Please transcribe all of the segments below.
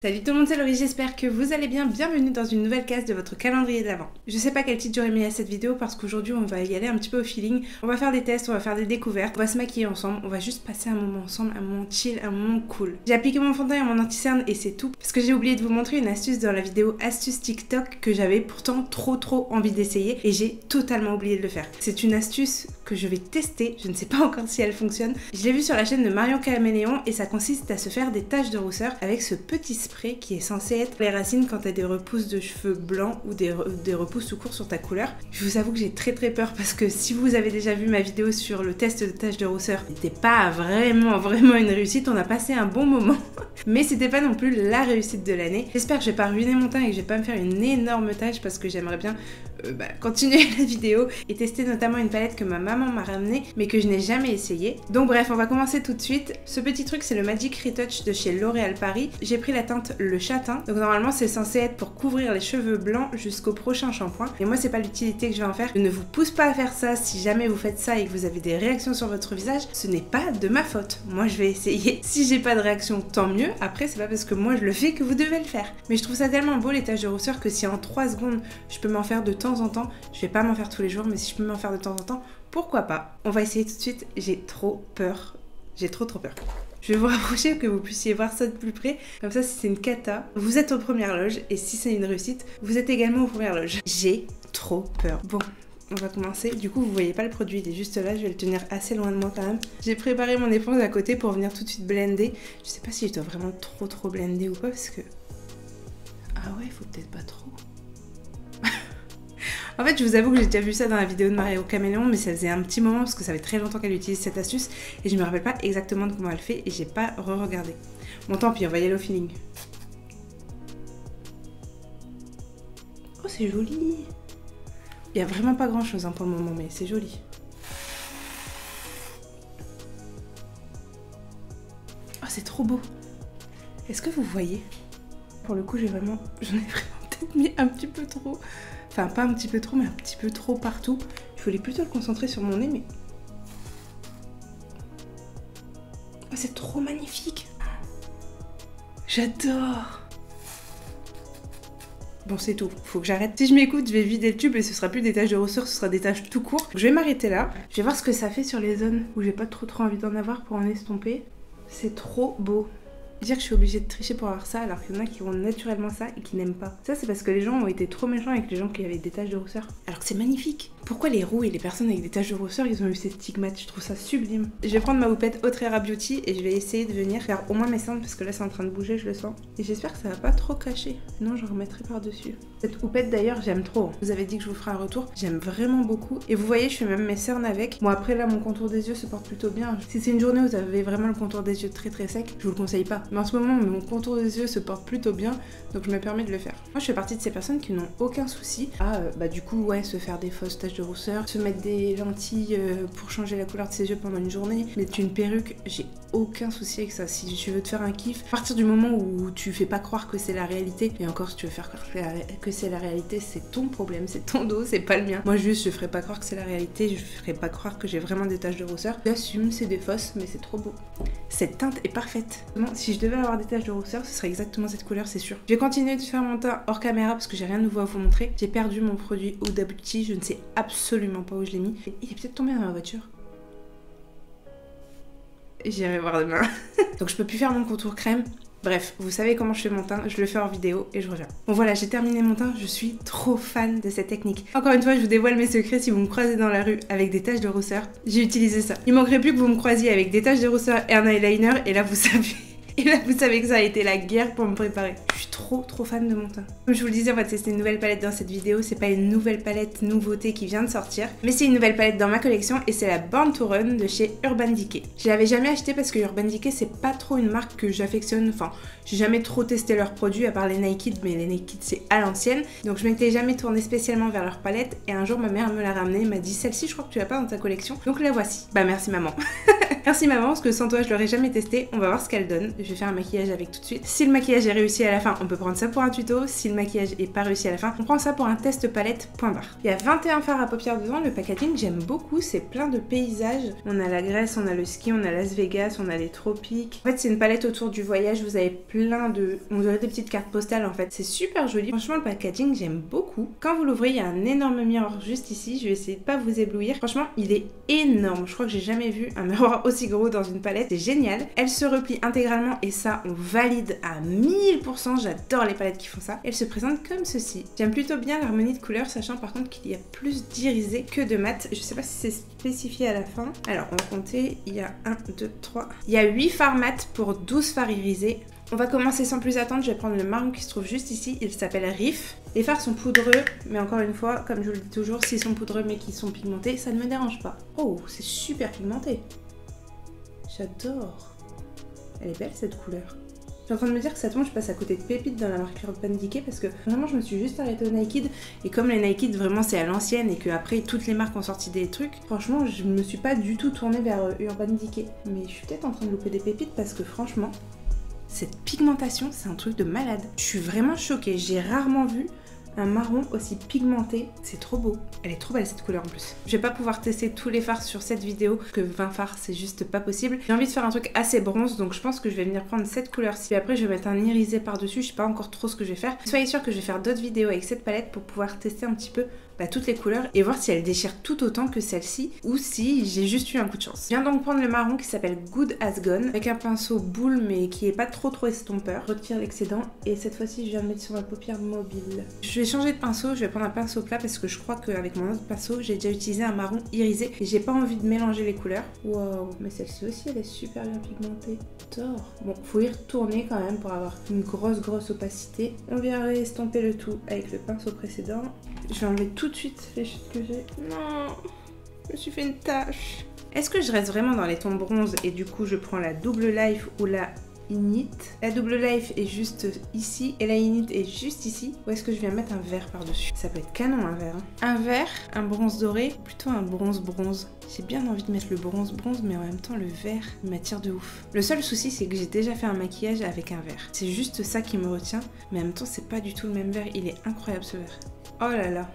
Salut tout le monde, c'est Laurie, j'espère que vous allez bien. Bienvenue dans une nouvelle case de votre calendrier de l'Avent. Je sais pas quel titre j'aurais mis à cette vidéo parce qu'aujourd'hui on va y aller un petit peu au feeling. On va faire des tests, on va faire des découvertes, on va se maquiller ensemble, on va juste passer un moment ensemble, un moment chill, un moment cool. J'ai appliqué mon fond de teint et mon anti-cerne et c'est tout. Parce que j'ai oublié de vous montrer une astuce dans la vidéo astuce TikTok que j'avais pourtant trop envie d'essayer et j'ai totalement oublié de le faire. C'est une astuce que je vais tester, je ne sais pas encore si elle fonctionne. Je l'ai vue sur la chaîne de Marion Caméléon et ça consiste à se faire des taches de rousseur avec ce petit spray qui est censé être les racines quand t'as des repousses de cheveux blancs ou des repousses tout court sur ta couleur. Je vous avoue que j'ai très peur parce que si vous avez déjà vu ma vidéo sur le test de taches de rousseur, c'était pas vraiment une réussite, on a passé un bon moment. Mais c'était pas non plus la réussite de l'année. J'espère que je vais pas ruiner mon teint et que je vais pas me faire une énorme tache parce que j'aimerais bien continuer la vidéo et tester notamment une palette que ma maman m'a ramenée mais que je n'ai jamais essayé. Donc bref, on va commencer tout de suite. Ce petit truc c'est le Magic Retouch de chez L'Oréal Paris. J'ai pris la teinte le châtain. Donc normalement c'est censé être pour couvrir les cheveux blancs jusqu'au prochain shampoing. Et moi c'est pas l'utilité que je vais en faire. Je ne vous pousse pas à faire ça. Si jamais vous faites ça et que vous avez des réactions sur votre visage, ce n'est pas de ma faute. Moi je vais essayer. Si j'ai pas de réaction, tant mieux. Après c'est pas parce que moi je le fais que vous devez le faire. Mais je trouve ça tellement beau les taches de rousseur que si en 3 secondes je peux m'en faire de temps en temps, je vais pas m'en faire tous les jours, mais si je peux m'en faire de temps en temps, pourquoi pas? On va essayer tout de suite. J'ai trop peur. J'ai trop peur. Je vais vous rapprocher pour que vous puissiez voir ça de plus près. Comme ça, si c'est une cata, vous êtes aux premières loges. Et si c'est une réussite, vous êtes également aux premières loges. J'ai trop peur. Bon, on va commencer. Du coup, vous voyez pas le produit, il est juste là. Je vais le tenir assez loin de moi quand même. J'ai préparé mon éponge à côté pour venir tout de suite blender. Je sais pas si je dois vraiment trop blender ou pas parce que... Ah ouais, il faut peut-être pas trop. En fait, je vous avoue que j'ai déjà vu ça dans la vidéo de Marion Caméléon, mais ça faisait un petit moment parce que ça fait très longtemps qu'elle utilise cette astuce et je me rappelle pas exactement de comment elle fait et j'ai pas re-regardé. Bon, tant pis, on va y aller au feeling. Oh, c'est joli. Il y a vraiment pas grand chose pour le moment, mais c'est joli. Oh, c'est trop beau. Est-ce que vous voyez? Pour le coup, j'en ai vraiment peut-être mis un petit peu trop. Enfin, pas un petit peu trop, mais un petit peu trop partout. Je voulais plutôt le concentrer sur mon nez, mais... Oh, c'est trop magnifique. J'adore. Bon, c'est tout. Faut que j'arrête. Si je m'écoute, je vais vider le tube et ce sera plus des taches de rousseur, ce sera des taches tout court. Je vais m'arrêter là. Je vais voir ce que ça fait sur les zones où j'ai pas trop envie d'en avoir pour en estomper. C'est trop beau. Dire que je suis obligée de tricher pour avoir ça alors qu'il y en a qui ont naturellement ça et qui n'aiment pas. Ça c'est parce que les gens ont été trop méchants avec les gens qui avaient des taches de rousseur. Alors que c'est magnifique. Pourquoi les roux et les personnes avec des taches de rousseur ils ont eu ces stigmates? Je trouve ça sublime. Je vais prendre ma houppette Autrera Beauty et je vais essayer de venir faire au moins mes cendres parce que là c'est en train de bouger, je le sens. Et j'espère que ça va pas trop cacher. Sinon je remettrai par dessus. Cette houppette d'ailleurs j'aime trop. Vous avez dit que je vous ferai un retour. J'aime vraiment beaucoup. Et vous voyez je fais même mes cernes avec. Bon après là mon contour des yeux se porte plutôt bien. Si c'est une journée où vous avez vraiment le contour des yeux très sec, je vous le conseille pas. Mais en ce moment, mon contour des yeux se porte plutôt bien, donc je me permets de le faire. Moi, je fais partie de ces personnes qui n'ont aucun souci à, du coup, ouais, se faire des fausses taches de rousseur, se mettre des lentilles pour changer la couleur de ses yeux pendant une journée, mettre une perruque, j'ai aucun souci avec ça. Si tu veux te faire un kiff, à partir du moment où tu fais pas croire que c'est la réalité, et encore, si tu veux faire croire que c'est la réalité, c'est ton problème, c'est ton dos, c'est pas le mien. Moi, juste, je ferai pas croire que c'est la réalité, je ferai pas croire que j'ai vraiment des taches de rousseur. J'assume, c'est des fausses, mais c'est trop beau. Cette teinte est parfaite. Si je devais avoir des taches de rousseur, ce serait exactement cette couleur, c'est sûr. Je vais continuer de faire mon teint hors caméra parce que j'ai rien de nouveau à vous montrer. J'ai perdu mon produit Huda Beauty, je ne sais absolument pas où je l'ai mis. Il est peut-être tombé dans ma voiture. J'irai voir demain. Donc je peux plus faire mon contour crème. Bref, vous savez comment je fais mon teint, je le fais en vidéo et je reviens. Bon voilà, j'ai terminé mon teint, je suis trop fan de cette technique. Encore une fois, je vous dévoile mes secrets si vous me croisez dans la rue avec des taches de rousseur. J'ai utilisé ça. Il manquerait plus que vous me croisiez avec des taches de rousseur et un eyeliner et là vous savez... Et là, vous savez que ça a été la guerre pour me préparer. Je suis trop fan de mon teint. Comme je vous le disais, on va tester une nouvelle palette dans cette vidéo. C'est pas une nouvelle palette nouveauté qui vient de sortir, mais c'est une nouvelle palette dans ma collection et c'est la Born to Run de chez Urban Decay. Je l'avais jamais achetée parce que Urban Decay, c'est pas trop une marque que j'affectionne. Enfin, j'ai jamais trop testé leurs produits à part les Naked, mais les Naked c'est à l'ancienne. Donc je m'étais jamais tournée spécialement vers leur palette et un jour ma mère me l'a ramenée, m'a dit celle-ci je crois que tu l'as pas dans ta collection. Donc la voici. Bah merci maman. Merci maman, parce que sans toi je l'aurais jamais testé. On va voir ce qu'elle donne. Je vais faire un maquillage avec tout de suite. Si le maquillage est réussi à la fin, on peut prendre ça pour un tuto. Si le maquillage est pas réussi à la fin, on prend ça pour un test palette point barre. Il y a 21 fards à paupières dedans. Le packaging j'aime beaucoup, c'est plein de paysages. On a la Grèce, on a le ski, on a Las Vegas, on a les tropiques. En fait c'est une palette autour du voyage. Vous avez plein de... On dirait des petites cartes postales en fait. C'est super joli. Franchement le packaging j'aime beaucoup. Quand vous l'ouvrez, il y a un énorme miroir juste ici. Je vais essayer de pas vous éblouir. Franchement il est énorme. Je crois que j'ai jamais vu un miroir aussi gros dans une palette. C'est génial. Elle se replie intégralement et ça on valide à 1000%. J'adore les palettes qui font ça. Elle se présente comme ceci. J'aime plutôt bien l'harmonie de couleurs, sachant par contre qu'il y a plus d'irisé que de mat. Je sais pas si c'est spécifié à la fin. Alors on va compter. Il y a 1, 2, 3. Il y a 8 fards mat pour 12 fards irisés. On va commencer sans plus attendre, je vais prendre le marron qui se trouve juste ici, il s'appelle Riff. Les fards sont poudreux, mais encore une fois, comme je vous le dis toujours, s'ils sont poudreux mais qu'ils sont pigmentés, ça ne me dérange pas. Oh, c'est super pigmenté. J'adore. Elle est belle cette couleur. Je suis en train de me dire que ça tombe, je passe à côté de pépites dans la marque Urban Decay parce que vraiment je me suis juste arrêtée au Naked et comme les Naked vraiment c'est à l'ancienne et que après toutes les marques ont sorti des trucs, franchement je me suis pas du tout tournée vers Urban Decay. Mais je suis peut-être en train de louper des pépites parce que franchement... Cette pigmentation, c'est un truc de malade. Je suis vraiment choquée. J'ai rarement vu un marron aussi pigmenté. C'est trop beau. Elle est trop belle cette couleur en plus. Je vais pas pouvoir tester tous les fards sur cette vidéo parce que 20 fards c'est juste pas possible. J'ai envie de faire un truc assez bronze donc je pense que je vais venir prendre cette couleur-ci. Après je vais mettre un irisé par dessus. Je sais pas encore trop ce que je vais faire. Soyez sûr que je vais faire d'autres vidéos avec cette palette pour pouvoir tester un petit peu toutes les couleurs et voir si elle déchire tout autant que celle-ci ou si j'ai juste eu un coup de chance. Je viens donc prendre le marron qui s'appelle Good As Gone avec un pinceau boule mais qui est pas trop estompeur. Je retire l'excédent et cette fois-ci je viens le mettre sur ma paupière mobile. Je vais changer de pinceau, je vais prendre un pinceau plat parce que je crois qu'avec mon autre pinceau j'ai déjà utilisé un marron irisé et j'ai pas envie de mélanger les couleurs. Wow, mais celle-ci aussi elle est super bien pigmentée. J'adore. Bon, faut y retourner quand même pour avoir une grosse opacité. On vient réestomper le tout avec le pinceau précédent. Je vais enlever tout de suite les chutes que j'ai. Non, je me suis fait une tache. Est-ce que je reste vraiment dans les tons bronze et du coup je prends la double life ou la init? La double life est juste ici et la init est juste ici. Ou est-ce que je viens mettre un vert par-dessus? Ça peut être canon un vert. Un vert, un bronze doré, plutôt un bronze. J'ai bien envie de mettre le bronze mais en même temps le vert m'attire de ouf. Le seul souci c'est que j'ai déjà fait un maquillage avec un vert. C'est juste ça qui me retient, mais en même temps c'est pas du tout le même vert. Il est incroyable ce vert. Oh là là,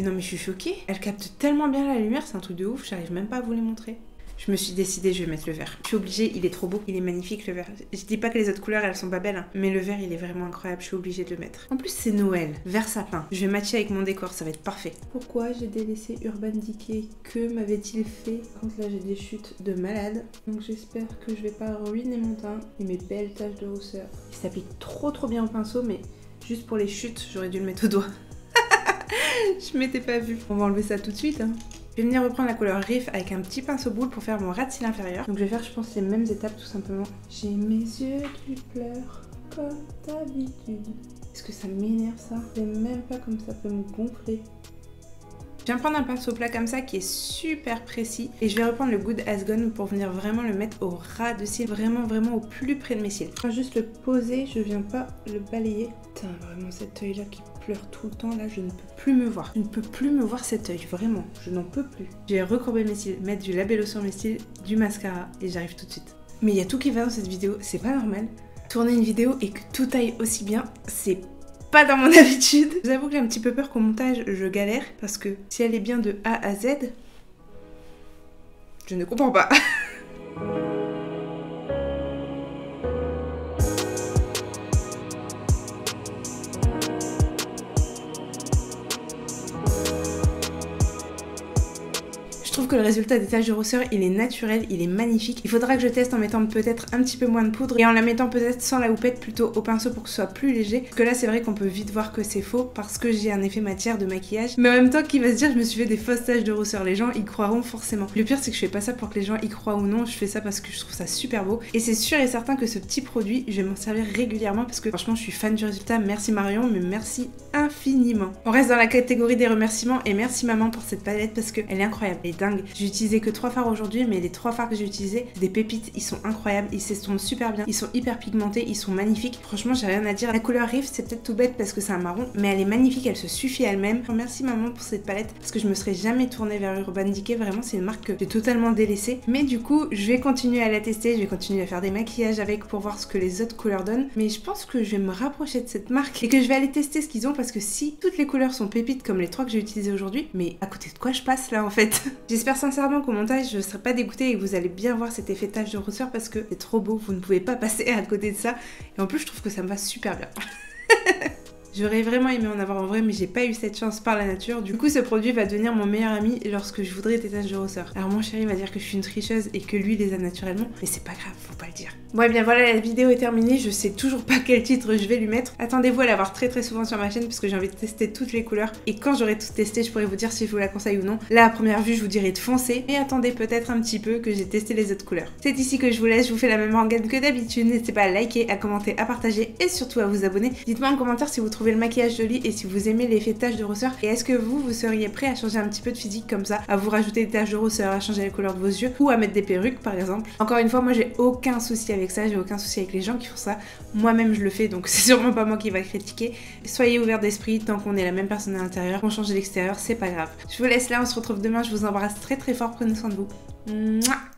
non mais je suis choquée. Elle capte tellement bien la lumière, c'est un truc de ouf, j'arrive même pas à vous les montrer. Je me suis décidée, je vais mettre le vert. Je suis obligée, il est trop beau, il est magnifique le vert. Je dis pas que les autres couleurs elles sont pas belles, hein, mais le vert il est vraiment incroyable, je suis obligée de le mettre. En plus c'est Noël, vert sapin. Je vais matcher avec mon décor, ça va être parfait. Pourquoi j'ai délaissé Urban Decay? Que m'avait-il fait? Par contre là j'ai des chutes de malade. Donc j'espère que je vais pas ruiner mon teint et mes belles taches de rousseur. Il s'applique trop bien au pinceau, mais juste pour les chutes, j'aurais dû le mettre au doigt. Je m'étais pas vue. On va enlever ça tout de suite. Hein. Je vais venir reprendre la couleur Riff avec un petit pinceau boule pour faire mon ras de cils inférieur. Donc je vais faire je pense les mêmes étapes tout simplement. J'ai mes yeux qui pleurent comme d'habitude. Est-ce que ça m'énerve ça? Je sais même pas comme ça peut me gonfler. Je viens prendre un pinceau plat comme ça qui est super précis et je vais reprendre le Good As Gone pour venir vraiment le mettre au ras de cils, vraiment au plus près de mes cils. Je viens juste le poser, je viens pas le balayer. Putain, vraiment cet œil là qui pleure tout le temps là, je ne peux plus me voir. Je ne peux plus me voir cet œil, vraiment, je n'en peux plus. Je vais recourber mes cils, mettre du labello sur mes cils, du mascara et j'arrive tout de suite. Mais il y a tout qui va dans cette vidéo, c'est pas normal. Tourner une vidéo et que tout aille aussi bien, c'est pas dans mon habitude. Je vous avoue que j'ai un petit peu peur qu'au montage je galère parce que si elle est bien de A à Z, je ne comprends pas. Je trouve que le résultat des taches de rousseur, il est naturel, il est magnifique. Il faudra que je teste en mettant peut-être un petit peu moins de poudre et en la mettant peut-être sans la houppette, plutôt au pinceau pour que ce soit plus léger. Parce que là, c'est vrai qu'on peut vite voir que c'est faux parce que j'ai un effet matière de maquillage. Mais en même temps, qui va se dire, je me suis fait des fausses taches de rousseur. Les gens y croiront forcément. Le pire, c'est que je fais pas ça pour que les gens y croient ou non. Je fais ça parce que je trouve ça super beau. Et c'est sûr et certain que ce petit produit, je vais m'en servir régulièrement parce que franchement, je suis fan du résultat. Merci Marion, mais merci infiniment. On reste dans la catégorie des remerciements et merci maman pour cette palette parce qu'elle est incroyable. Elle est dingue. dingue. J'ai utilisé que 3 fards aujourd'hui, mais les 3 fards que j'ai utilisés, c'est des pépites, ils sont incroyables, ils s'estompent super bien, ils sont hyper pigmentés, ils sont magnifiques. Franchement, j'ai rien à dire. La couleur Rift, c'est peut-être tout bête parce que c'est un marron, mais elle est magnifique, elle se suffit elle-même. Merci maman pour cette palette parce que je me serais jamais tournée vers Urban Decay, vraiment c'est une marque que j'ai totalement délaissée. Mais du coup, je vais continuer à la tester, je vais continuer à faire des maquillages avec pour voir ce que les autres couleurs donnent. Mais je pense que je vais me rapprocher de cette marque et que je vais aller tester ce qu'ils ont parce que si toutes les couleurs sont pépites comme les 3 que j'ai utilisées aujourd'hui, mais à côté de quoi je passe là en fait? J'espère sincèrement qu'au montage je ne serai pas dégoûtée et que vous allez bien voir cet effet tache de rousseur parce que c'est trop beau, vous ne pouvez pas passer à côté de ça. Et en plus je trouve que ça me va super bien. J'aurais vraiment aimé en avoir en vrai, mais j'ai pas eu cette chance par la nature. Du coup, ce produit va devenir mon meilleur ami lorsque je voudrais des taches de rousseur. Alors mon chéri va dire que je suis une tricheuse et que lui les a naturellement, mais c'est pas grave, faut pas le dire. Bon, et bien voilà, la vidéo est terminée. Je sais toujours pas quel titre je vais lui mettre. Attendez-vous à la voir très souvent sur ma chaîne parce que j'ai envie de tester toutes les couleurs. Et quand j'aurai tout testé, je pourrai vous dire si je vous la conseille ou non. Là, à première vue, je vous dirai de foncer. Mais attendez peut-être un petit peu que j'ai testé les autres couleurs. C'est ici que je vous laisse. Je vous fais la même rengaine que d'habitude. N'hésitez pas à liker, à commenter, à partager et surtout à vous abonner. Dites-moi en commentaire si vous trouvez le maquillage joli et si vous aimez l'effet tache de rousseur. Et est-ce que vous seriez prêt à changer un petit peu de physique comme ça, à vous rajouter des taches de rousseur, à changer la couleur de vos yeux ou à mettre des perruques par exemple. Encore une fois, moi j'ai aucun souci avec ça, j'ai aucun souci avec les gens qui font ça. Moi-même je le fais, donc c'est sûrement pas moi qui va critiquer. Soyez ouverts d'esprit, tant qu'on est la même personne à l'intérieur, qu'on change l'extérieur, c'est pas grave. Je vous laisse là, on se retrouve demain, je vous embrasse très fort, prenez soin de vous. Mouah.